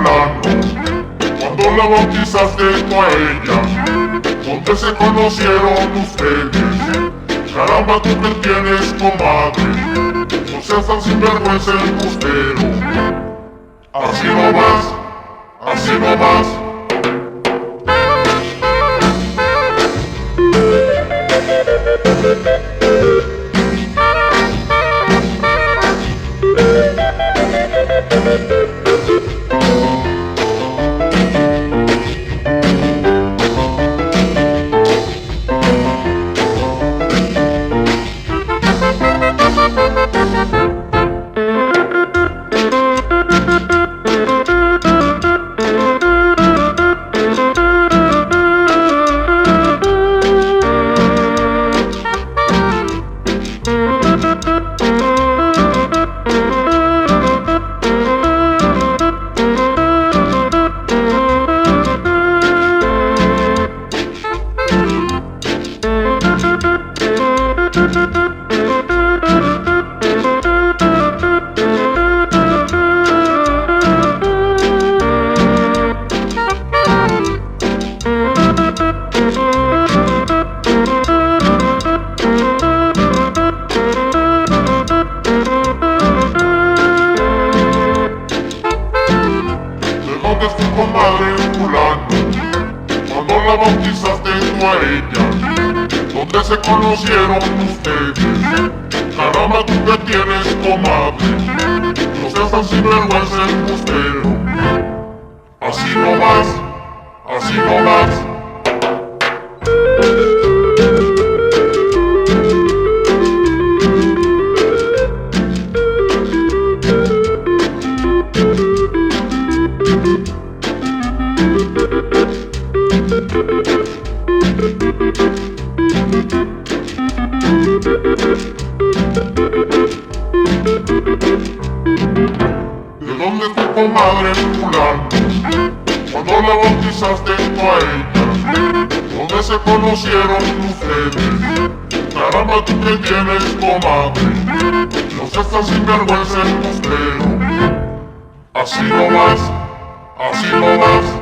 fulano, cuando la bautizaste tú a ella? ¿Dónde se conocieron ustedes? Caramba, tú que tienes comadre, no seas tan sinvergüenza embustero. Así nomás, así nomás. ¿Dónde es tu comadre fulano? Cuando la bautizaste tú a ella, ¿dónde se conocieron ustedes? Caramba, tú que tienes comadre, no seas tan sinvergüenza embustero. Así nomás, así nomás. ¿De dónde es tu comadre fulano? Cuando la bautizaste tú a ella, ¿dónde se conocieron ustedes? Caramba, tú que tienes comadre, no seas tan sinvergüenza embustero. Así nomás, así nomás.